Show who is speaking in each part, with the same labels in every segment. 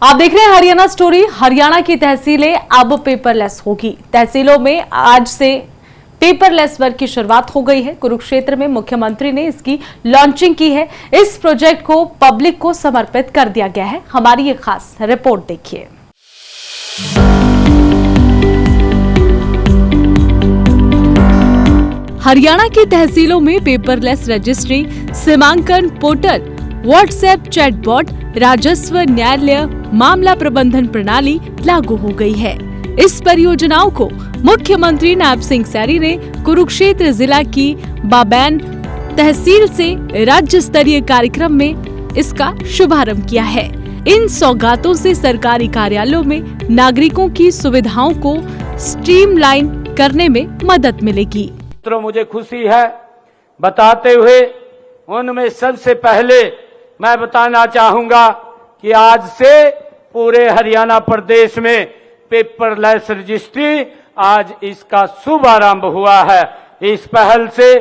Speaker 1: आप देख रहे हैं हरियाणा स्टोरी। हरियाणा की तहसीलें अब पेपरलेस होगी। तहसीलों में आज से पेपरलेस वर्क की शुरुआत हो गई है। कुरुक्षेत्र में मुख्यमंत्री ने इसकी लॉन्चिंग की है। इस प्रोजेक्ट को पब्लिक को समर्पित कर दिया गया है। हमारी ये खास रिपोर्ट देखिए। हरियाणा की तहसीलों में पेपरलेस रजिस्ट्री, सीमांकन पोर्टल, व्हाट्सएप चैटबॉट, राजस्व न्यायालय मामला प्रबंधन प्रणाली लागू हो गई है। इस परियोजनाओं को मुख्यमंत्री नायब सिंह सैनी ने कुरुक्षेत्र जिला की बाबैन तहसील से राज्य स्तरीय कार्यक्रम में इसका शुभारंभ किया है। इन सौगातों से सरकारी कार्यालयों में नागरिकों की सुविधाओं को स्ट्रीमलाइन करने में मदद मिलेगी।
Speaker 2: मित्रों, मुझे खुशी है बताते हुए, उनमें सबसे पहले मैं बताना चाहूंगा कि आज से पूरे हरियाणा प्रदेश में पेपरलेस रजिस्ट्री आज इसका शुभारंभ हुआ है। इस पहल से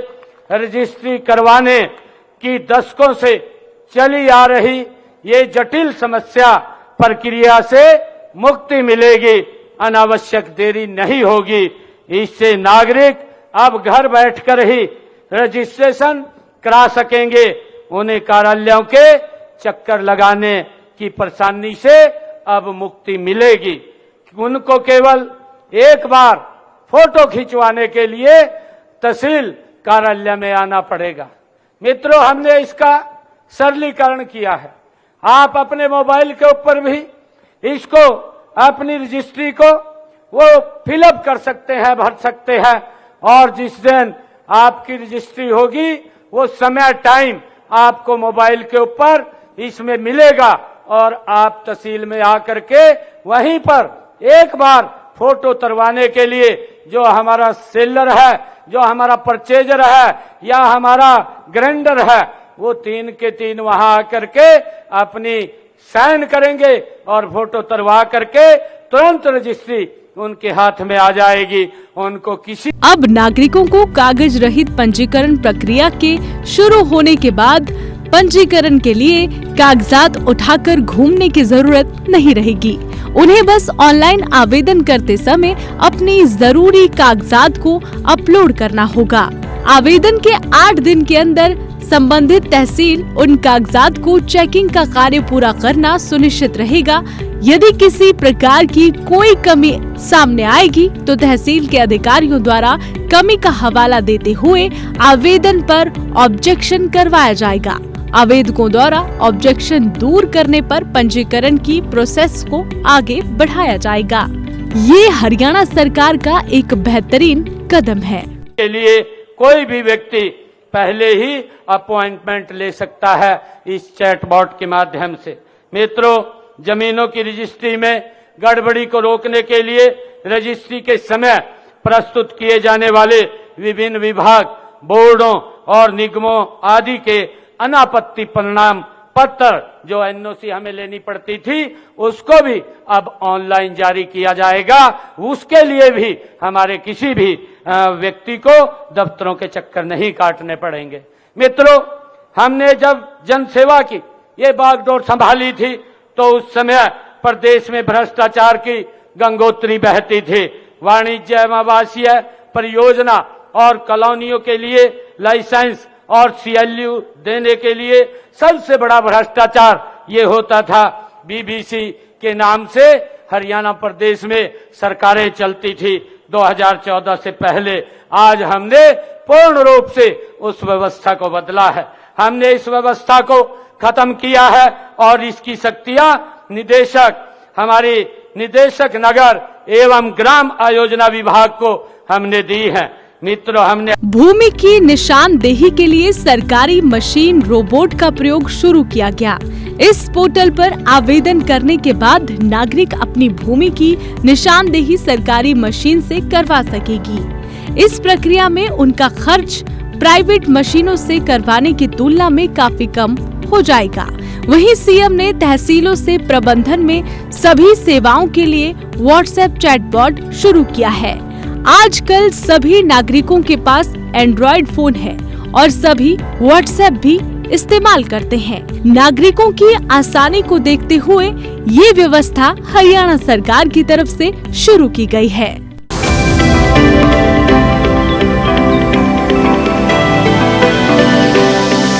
Speaker 2: रजिस्ट्री करवाने की दशकों से चली आ रही ये जटिल समस्या प्रक्रिया से मुक्ति मिलेगी। अनावश्यक देरी नहीं होगी। इससे नागरिक अब घर बैठकर ही रजिस्ट्रेशन करा सकेंगे। उन्हें कार्यालयों के चक्कर लगाने की परेशानी से अब मुक्ति मिलेगी। उनको केवल एक बार फोटो खिंचवाने के लिए तहसील कार्यालय में आना पड़ेगा। मित्रों, हमने इसका सरलीकरण किया है। आप अपने मोबाइल के ऊपर भी इसको, अपनी रजिस्ट्री को वो फिलअप कर सकते हैं, भर सकते हैं, और जिस दिन आपकी रजिस्ट्री होगी वो समय टाइम आपको मोबाइल के ऊपर इसमें मिलेगा और आप तहसील में आकर के वहीं पर एक बार फोटो उतरवाने के लिए जो हमारा सेलर है, जो हमारा परचेजर है या हमारा ग्राइंडर है, वो 3 के 3 वहां आकर के अपनी साइन करेंगे और फोटो उतरवा करके तुरंत रजिस्ट्री उनके हाथ में आ जाएगी। उनको किसी
Speaker 1: अब नागरिकों को कागज रहित पंजीकरण प्रक्रिया के शुरू होने के बाद पंजीकरण के लिए कागजात उठाकर घूमने की जरूरत नहीं रहेगी। उन्हें बस ऑनलाइन आवेदन करते समय अपनी जरूरी कागजात को अपलोड करना होगा। आवेदन के 8 दिन के अंदर संबंधित तहसील उन कागजात को चेकिंग का कार्य पूरा करना सुनिश्चित रहेगा। यदि किसी प्रकार की कोई कमी सामने आएगी तो तहसील के अधिकारियों द्वारा कमी का हवाला देते हुए आवेदन पर ऑब्जेक्शन करवाया जाएगा। आवेदकों द्वारा ऑब्जेक्शन दूर करने पर पंजीकरण की प्रोसेस को आगे बढ़ाया जाएगा। ये हरियाणा सरकार का एक बेहतरीन कदम है।
Speaker 2: के लिए कोई भी व्यक्ति पहले ही अपॉइंटमेंट ले सकता है इस चैटबॉट के माध्यम से। मित्रों, जमीनों की रजिस्ट्री में गड़बड़ी को रोकने के लिए रजिस्ट्री के समय प्रस्तुत किए जाने वाले विभिन्न विभाग, बोर्डों और निगमों आदि के अनापत्ति परिणाम पत्र जो एनओसी हमें लेनी पड़ती थी, उसको भी अब ऑनलाइन जारी किया जाएगा। उसके लिए भी हमारे किसी भी व्यक्ति को दफ्तरों के चक्कर नहीं काटने पड़ेंगे। मित्रों, हमने जब जनसेवा की ये बागडोर संभाली थी तो उस समय प्रदेश में भ्रष्टाचार की गंगोत्री बहती थी। वाणिज्य आवासीय परियोजना और कॉलोनियों के लिए लाइसेंस और सीएलयू देने के लिए सबसे बड़ा भ्रष्टाचार ये होता था। बीबीसी के नाम से हरियाणा प्रदेश में सरकारें चलती थी 2014 से पहले। आज हमने पूर्ण रूप से उस व्यवस्था को बदला है। हमने इस व्यवस्था को खत्म किया है और इसकी शक्तियां हमारी निदेशक नगर एवं ग्राम आयोजना विभाग को हमने दी है। मित्रों, हमने
Speaker 1: भूमि की निशानदेही के लिए सरकारी मशीन रोबोट का प्रयोग शुरू किया गया। इस पोर्टल पर आवेदन करने के बाद नागरिक अपनी भूमि की निशानदेही सरकारी मशीन से करवा सकेगी। इस प्रक्रिया में उनका खर्च प्राइवेट मशीनों से करवाने की तुलना में काफी कम हो जाएगा। वहीं सीएम ने तहसीलों से प्रबंधन में सभी सेवाओं के लिए व्हाट्सएप चैटबॉट शुरू किया है। आजकल सभी नागरिकों के पास एंड्रॉइड फोन है और सभी व्हाट्सएप भी इस्तेमाल करते हैं। नागरिकों की आसानी को देखते हुए ये व्यवस्था हरियाणा सरकार की तरफ से शुरू की गई है।